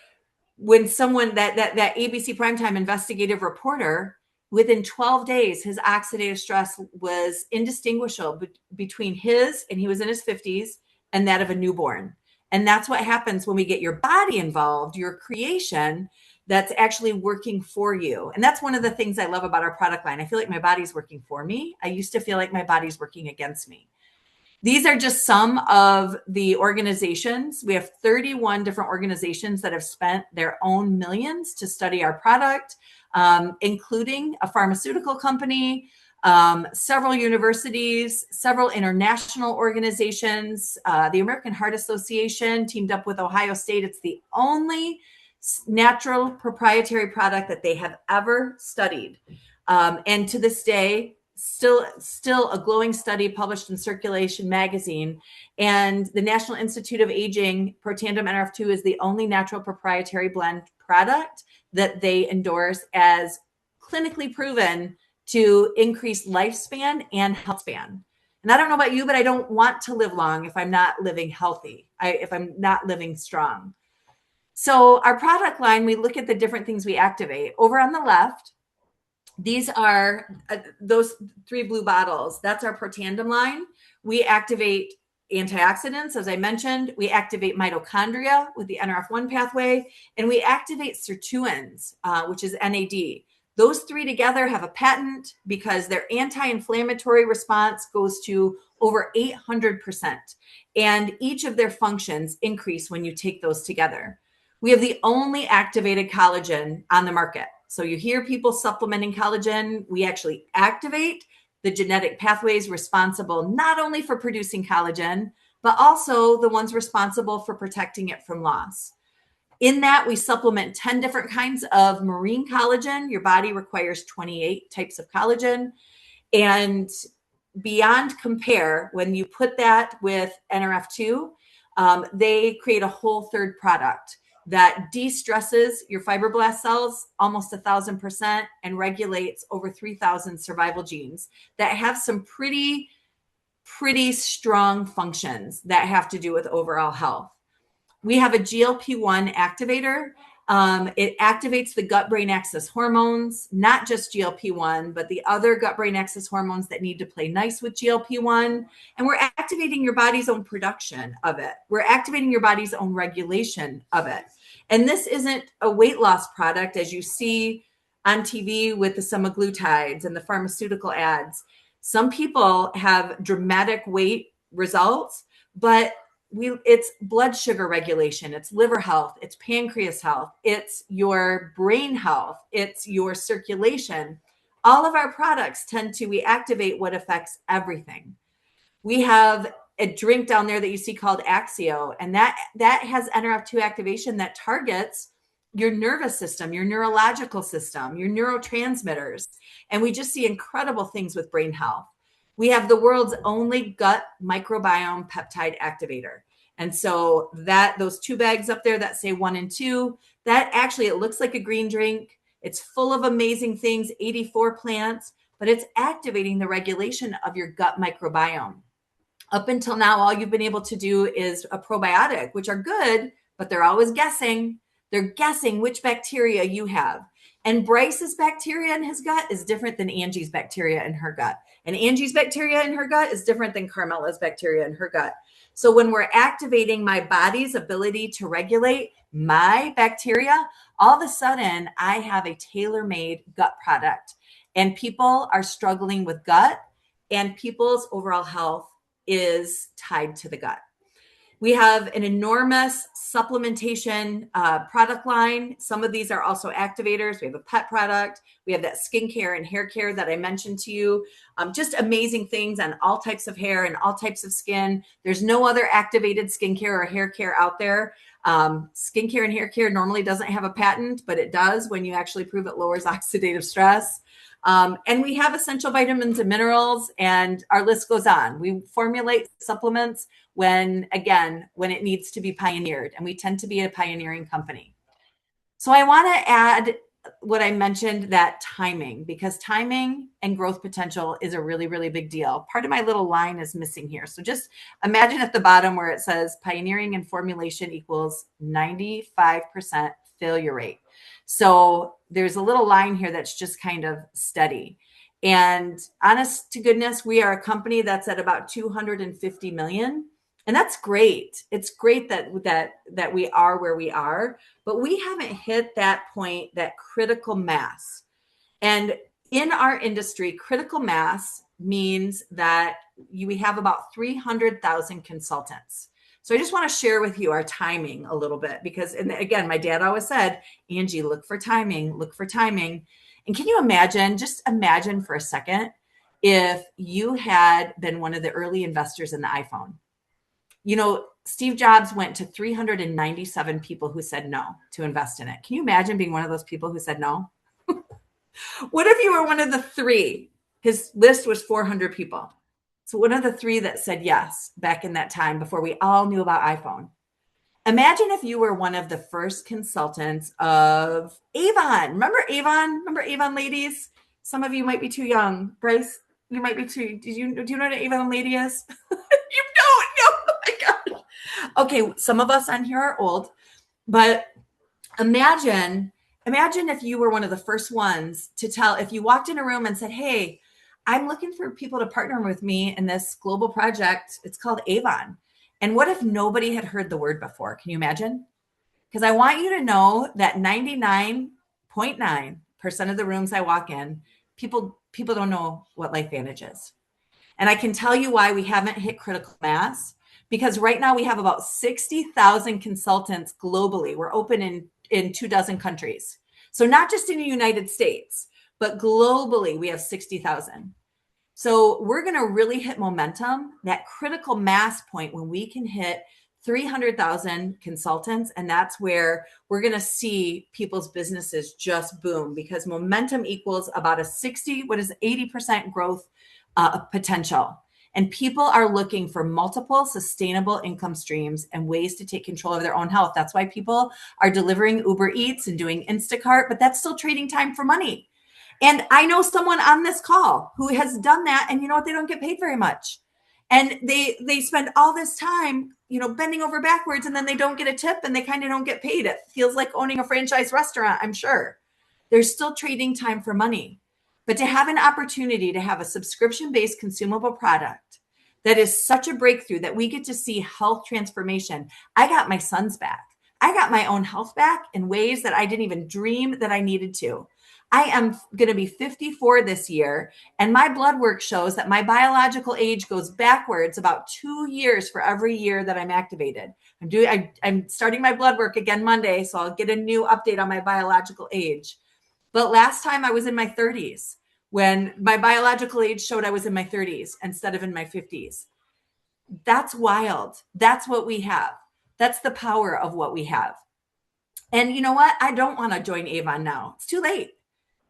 when someone, that ABC Primetime investigative reporter, within 12 days, his oxidative stress was indistinguishable between his, and he was in his 50s, and that of a newborn. And that's what happens when we get your body involved, your creation, that's actually working for you. And that's one of the things I love about our product line. I feel like my body's working for me. I used to feel like my body's working against me. These are just some of the organizations. We have 31 different organizations that have spent their own millions to study our product, including a pharmaceutical company, several universities, several international organizations. The American Heart Association teamed up with Ohio State. It's the only natural proprietary product that they have ever studied. And to this day, still a glowing study published in Circulation magazine. And the National Institute of Aging, Protandim NRF2 is the only natural proprietary blend product that they endorse as clinically proven to increase lifespan and health span. And I don't know about you, but I don't want to live long if I'm not living healthy, if I'm not living strong. So our product line, we look at the different things we activate. Over on the left, these are those 3 blue bottles. That's our Protandim line. We activate antioxidants, as I mentioned. We activate mitochondria with the NRF1 pathway, and we activate sirtuins, which is NAD. Those 3 together have a patent because their anti-inflammatory response goes to over 800%. And each of their functions increase when you take those together. We have the only activated collagen on the market. So you hear people supplementing collagen. We actually activate the genetic pathways responsible not only for producing collagen, but also the ones responsible for protecting it from loss. In that, we supplement 10 different kinds of marine collagen. Your body requires 28 types of collagen. And beyond compare, when you put that with NRF2, they create a whole third product that de-stresses your fibroblast cells almost 1,000% and regulates over 3,000 survival genes that have some pretty strong functions that have to do with overall health. We have a GLP-1 activator. It activates the gut-brain axis hormones, not just GLP-1, but the other gut-brain axis hormones that need to play nice with GLP-1. And we're activating your body's own production of it. We're activating your body's own regulation of it. And this isn't a weight loss product, as you see on TV with the semaglutides and the pharmaceutical ads. Some people have dramatic weight results, but it's blood sugar regulation, it's liver health, it's pancreas health, it's your brain health, it's your circulation. All of our products we activate what affects everything. We have a drink down there that you see called Axio, and that has NRF2 activation that targets your nervous system, your neurological system, your neurotransmitters. And we just see incredible things with brain health. We have the world's only gut microbiome peptide activator. And so those 2 bags up there that say 1 and 2, that actually, it looks like a green drink. It's full of amazing things, 84 plants, but it's activating the regulation of your gut microbiome. Up until now, all you've been able to do is a probiotic, which are good, but they're always guessing. They're guessing which bacteria you have. And Bryce's bacteria in his gut is different than Angie's bacteria in her gut. And Angie's bacteria in her gut is different than Carmela's bacteria in her gut. So when we're activating my body's ability to regulate my bacteria, all of a sudden I have a tailor-made gut product. And people are struggling with gut, and people's overall health is tied to the gut. We have an enormous supplementation product line. Some of these are also activators. We have a pet product. We have that skincare and hair care that I mentioned to you. Just amazing things on all types of hair and all types of skin. There's no other activated skincare or hair care out there. Skincare and hair care normally doesn't have a patent, but it does when you actually prove it lowers oxidative stress. And we have essential vitamins and minerals, and our list goes on. We formulate supplements when it needs to be pioneered, and we tend to be a pioneering company. So I want to add what I mentioned, that timing, because timing and growth potential is a really, really big deal. Part of my little line is missing here. So just imagine at the bottom where it says pioneering and formulation equals 95% failure rate. So there's a little line here that's just kind of steady. And honest to goodness, we are a company that's at about 250 million. And that's great. It's great that we are where we are, but we haven't hit that point, that critical mass. And in our industry, critical mass means that we have about 300,000 consultants. So I just want to share with you our timing a little bit, because, and again, my dad always said, Angie, look for timing, look for timing. And can you imagine, just imagine for a second, if you had been one of the early investors in the iPhone. You know, Steve Jobs went to 397 people who said no to invest in it. Can you imagine being one of those people who said no? What if you were one of the 3? His list was 400 people. So one of the 3 that said yes back in that time before we all knew about iPhone. Imagine if you were one of the first consultants of Avon. Remember Avon? Remember Avon ladies? Some of you might be too young. Bryce, you might be too. Do you know what an Avon lady is? You don't know. Oh my God. Okay, some of us on here are old, but imagine if you were one of the first ones to tell, if you walked in a room and said, hey, I'm looking for people to partner with me in this global project. It's called Avon. And what if nobody had heard the word before? Can you imagine? Because I want you to know that 99.9% of the rooms I walk in, people don't know what LifeVantage is. And I can tell you why we haven't hit critical mass, because right now we have about 60,000 consultants globally. We're open in 24 countries. So not just in the United States, but globally we have 60,000. So we're going to really hit momentum, that critical mass point when we can hit 300,000 consultants. And that's where we're going to see people's businesses just boom, because momentum equals about a 80% growth potential. And people are looking for multiple sustainable income streams and ways to take control of their own health. That's why people are delivering Uber Eats and doing Instacart, but that's still trading time for money. And I know someone on this call who has done that, and you know what? They don't get paid very much. And they spend all this time, bending over backwards, and then they don't get a tip and they kind of don't get paid. It feels like owning a franchise restaurant, I'm sure. They're still trading time for money. But to have an opportunity to have a subscription-based consumable product that is such a breakthrough that we get to see health transformation. I got my sons back. I got my own health back in ways that I didn't even dream that I needed to. I am going to be 54 this year, and my blood work shows that my biological age goes backwards about 2 years for every year that I'm activated. I'm starting my blood work again Monday, so I'll get a new update on my biological age. But last time I was in my 30s when my biological age showed I was in my 30s instead of in my 50s. That's wild. That's what we have. That's the power of what we have. And you know what? I don't want to join Avon now. It's too late.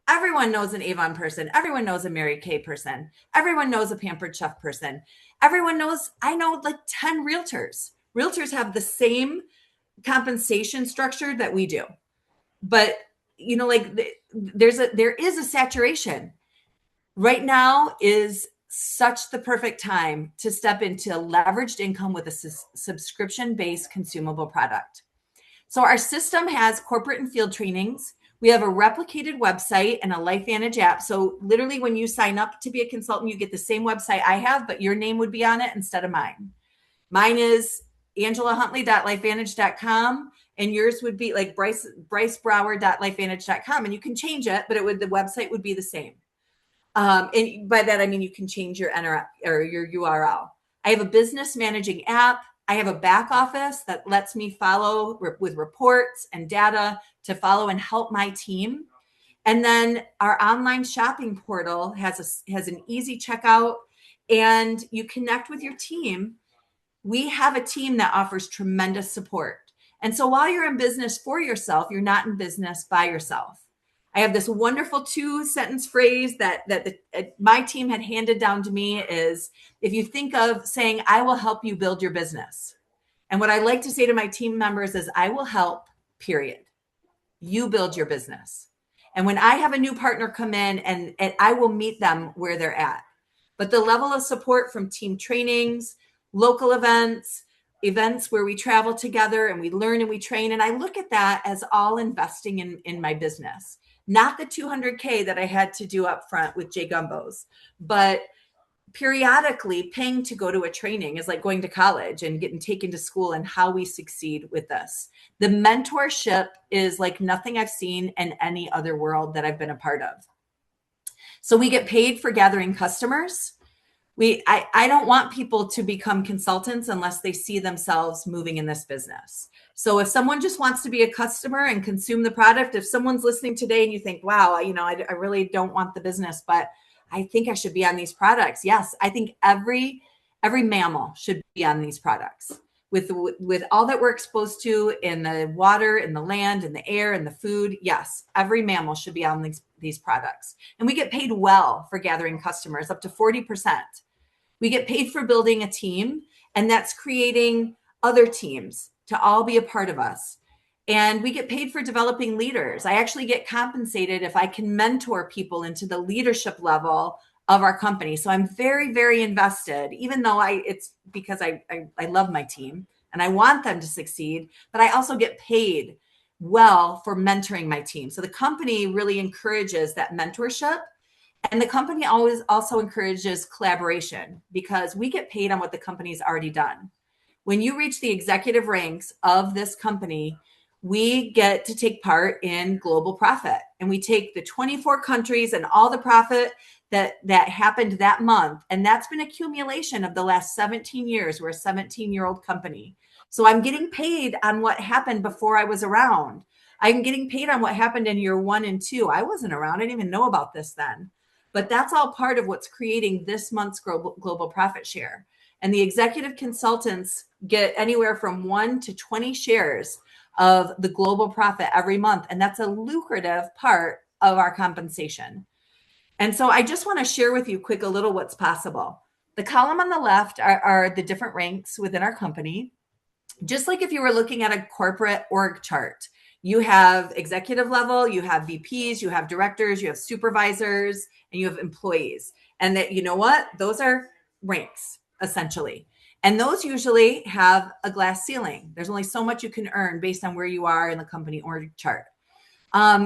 Everyone knows an Avon person. Everyone knows a Mary Kay person. Everyone knows a Pampered Chef person. Everyone knows, I know like 10 realtors. Realtors have the same compensation structure that we do. But, there is a saturation. Right now is such the perfect time to step into leveraged income with a subscription-based consumable product. So our system has corporate and field trainings. We have a replicated website and a LifeVantage app. So literally when you sign up to be a consultant, you get the same website I have, but your name would be on it instead of mine. Mine is angelahuntley.lifevantage.com, and yours would be like bricebrower.lifevantage.com. And you can change it, but the website would be the same. And by that, I mean, you can change your URL. I have a business managing app. I have a back office that lets me follow with reports and data to follow and help my team. And then our online shopping portal has an easy checkout, and you connect with your team. We have a team that offers tremendous support. And so while you're in business for yourself, you're not in business by yourself. I have this wonderful 2-sentence phrase that my team had handed down to me is, if you think of saying, I will help you build your business. And what I like to say to my team members is, I will help, period. You build your business. And when I have a new partner come in, and I will meet them where they're at. But the level of support from team trainings, local events where we travel together and we learn and we train. And I look at that as all investing in my business. Not the $200K that I had to do up front with Jay Gumbos, but periodically paying to go to a training is like going to college and getting taken to school, and how we succeed with this. The mentorship is like nothing I've seen in any other world that I've been a part of. So we get paid for gathering customers. I don't want people to become consultants unless they see themselves moving in this business. So if someone just wants to be a customer and consume the product, if someone's listening today and you think, wow, I really don't want the business, but I think I should be on these products. Yes, I think every mammal should be on these products. With all that we're exposed to in the water, in the land, in the air, in the food, yes, every mammal should be on these products. And we get paid well for gathering customers, up to 40%. We get paid for building a team, and that's creating other teams to all be a part of us. And we get paid for developing leaders. I actually get compensated if I can mentor people into the leadership level of our company. So I'm very, very invested, even though it's because I love my team and I want them to succeed, but I also get paid well for mentoring my team. So the company really encourages that mentorship. And the company always also encourages collaboration, because we get paid on what the company's already done. When you reach the executive ranks of this company, we get to take part in global profit. And we take the 24 countries and all the profit that happened that month. And that's been accumulation of the last 17 years. We're a 17-year-old company. So I'm getting paid on what happened before I was around. I'm getting paid on what happened in year 1 and 2. I wasn't around. I didn't even know about this then. But that's all part of what's creating this month's global profit share. And the executive consultants get anywhere from 1 to 20 shares of the global profit every month. And that's a lucrative part of our compensation. And so I just want to share with you quick a little what's possible. The column on the left are the different ranks within our company. Just like if you were looking at a corporate org chart, you have executive level, you have VPs, you have directors, you have supervisors, and you have employees. And that, you know what? Those are ranks, essentially. And those usually have a glass ceiling. There's only so much you can earn based on where you are in the company org chart.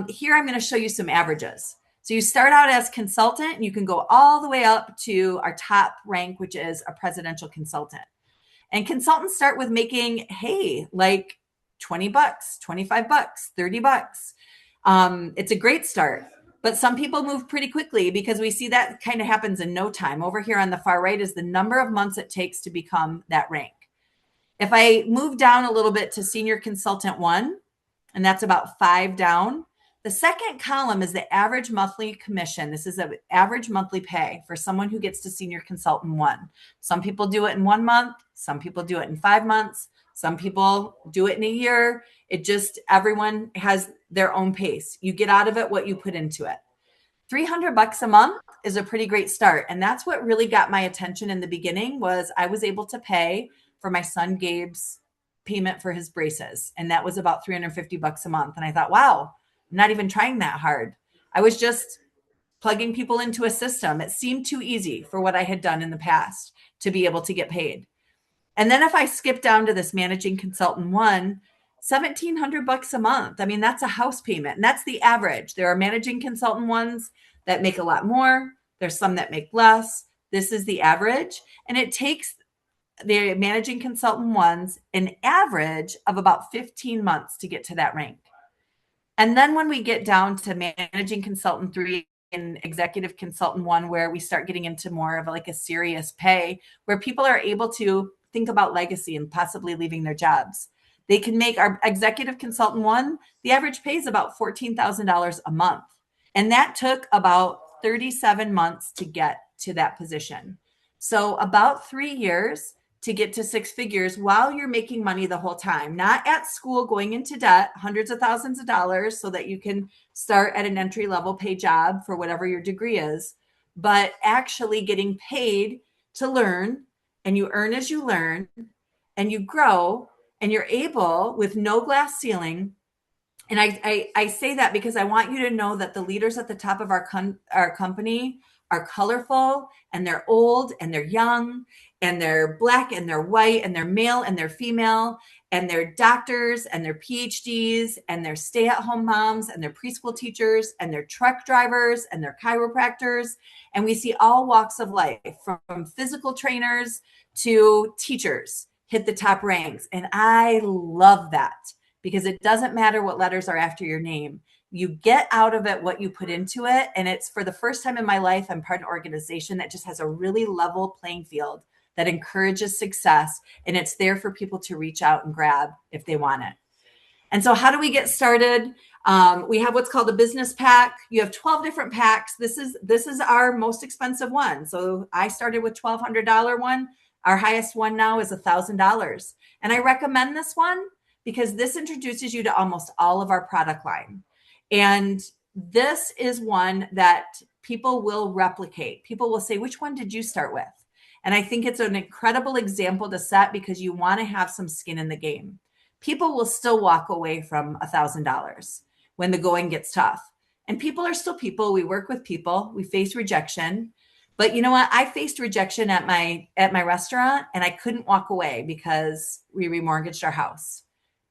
Here, I'm going to show you some averages. So you start out as consultant, and you can go all the way up to our top rank, which is a presidential consultant. And consultants start with making, like $20, $25, $30. It's a great start, but some people move pretty quickly because we see that kind of happens in no time. Over here on the far right is the number of months it takes to become that rank. If I move down a little bit to senior consultant 1, and that's about 5 down, the second column is the average monthly commission. This is an average monthly pay for someone who gets to senior consultant 1. Some people do it in 1 month. Some people do it in 5 months. Some people do it in a year. Everyone has their own pace. You get out of it what you put into it. $300 a month is a pretty great start. And that's what really got my attention in the beginning was I was able to pay for my son Gabe's payment for his braces. And that was about $350 a month. And I thought, wow, I'm not even trying that hard. I was just plugging people into a system. It seemed too easy for what I had done in the past to be able to get paid. And then if I skip down to this managing consultant 1, $1,700 a month. I mean, that's a house payment, and that's the average. There are managing consultant ones that make a lot more. There's some that make less. This is the average, and it takes the managing consultant ones an average of about 15 months to get to that rank. And then when we get down to managing consultant 3 and executive consultant 1, where we start getting into more of like a serious pay, where people are able to think about legacy and possibly leaving their jobs. They can make our executive consultant 1, the average pay is about $14,000 a month. And that took about 37 months to get to that position. So about 3 years to get to 6 figures while you're making money the whole time, not at school going into debt, hundreds of thousands of dollars so that you can start at an entry level pay job for whatever your degree is, but actually getting paid to learn, and you earn as you learn and you grow, and you're able with no glass ceiling. And I say that because I want you to know that the leaders at the top of our company are colorful, and they're old, and they're young, and they're Black, and they're white, and they're male, and they're female, and they're doctors, and they're PhDs, and they're stay-at-home moms, and they're preschool teachers, and they're truck drivers, and they're chiropractors. And we see all walks of life, from physical trainers to teachers, hit the top ranks. And I love that because it doesn't matter what letters are after your name. You get out of it what you put into it. And it's for the first time in my life, I'm part of an organization that just has a really level playing field that encourages success. And it's there for people to reach out and grab if they want it. And so how do we get started? We have what's called a business pack. You have 12 different packs. This is our most expensive one. So I started with $1,200 one. Our highest one now is $1,000. And I recommend this one because this introduces you to almost all of our product line. And this is one that people will replicate. People will say, which one did you start with? And I think it's an incredible example to set because you want to have some skin in the game. People will still walk away from $1,000 when the going gets tough. And people are still people. We work with people. We face rejection. But you know what? I faced rejection at my restaurant, and I couldn't walk away because we remortgaged our house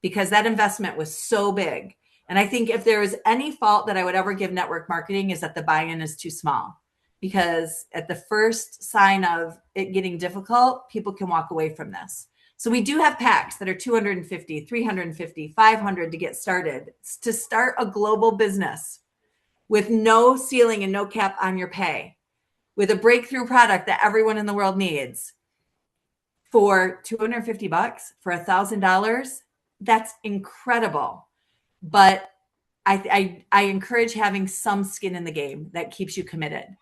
because that investment was so big. And I think if there was any fault that I would ever give network marketing is that the buy-in is too small, because at the first sign of it getting difficult, people can walk away from this. So we do have packs that are $250, $350, $500 to get started, to start a global business with no ceiling and no cap on your pay, with a breakthrough product that everyone in the world needs for $250 for $1,000. That's incredible. But I encourage having some skin in the game that keeps you committed.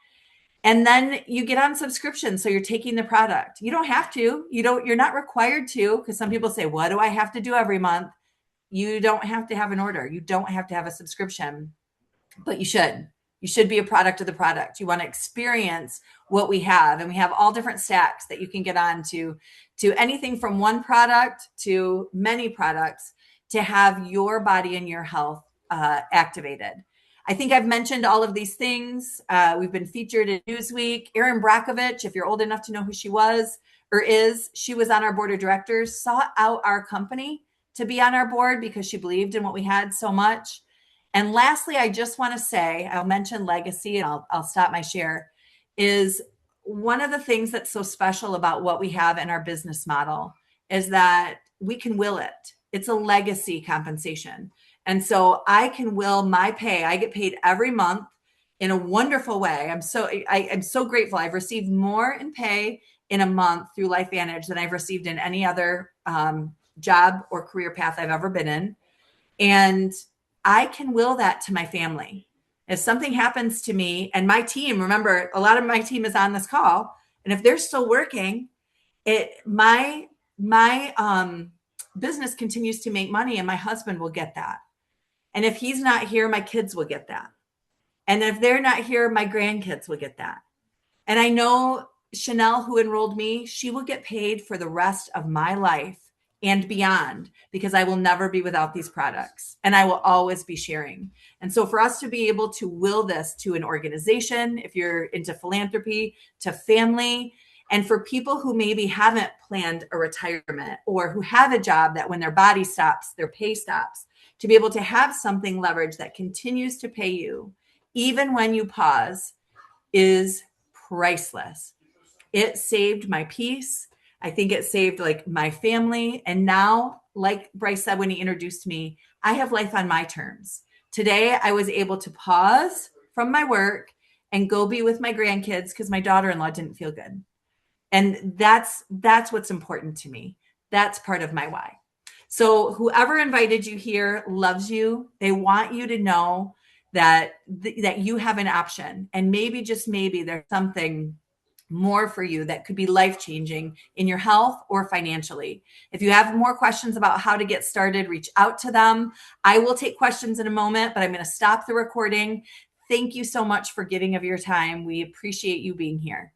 And then you get on subscription. So you're taking the product. You don't have to, you're not required to, because some people say, what do I have to do every month? You don't have to have an order. You don't have to have a subscription, but you should. You should be a product of the product. You want to experience what we have. And we have all different stacks that you can get on to anything from one product to many products to have your body and your health activated. I think I've mentioned all of these things. We've been featured in Newsweek. Erin Brockovich, if you're old enough to know who she was or is, she was on our board of directors, sought out our company to be on our board because she believed in what we had so much. And lastly, I just want to say, I'll mention legacy and I'll stop my share, is one of the things that's so special about what we have in our business model is that we can will it. It's a legacy compensation. And so I can will my pay. I get paid every month in a wonderful way. I'm so grateful. I've received more in pay in a month through LifeVantage than I've received in any other job or career path I've ever been in. And I can will that to my family. If something happens to me and my team, remember, a lot of my team is on this call, and if they're still working, my business continues to make money, and my husband will get that. And if he's not here, my kids will get that. And if they're not here, my grandkids will get that. And I know Chanel, who enrolled me, she will get paid for the rest of my life and beyond, because I will never be without these products and I will always be sharing. And so for us to be able to will this to an organization, if you're into philanthropy, to family, and for people who maybe haven't planned a retirement or who have a job that when their body stops, their pay stops, to be able to have something leveraged that continues to pay you even when you pause is priceless. It saved my peace. I think it saved like my family. And now, like Bryce said when he introduced me, I have life on my terms. Today, I was able to pause from my work and go be with my grandkids because my daughter-in-law didn't feel good. And that's what's important to me. That's part of my why. So whoever invited you here loves you. They want you to know that you have an option. And maybe, just maybe, there's something more for you that could be life-changing in your health or financially. If you have more questions about how to get started, reach out to them. I will take questions in a moment, but I'm going to stop the recording. Thank you so much for giving of your time. We appreciate you being here.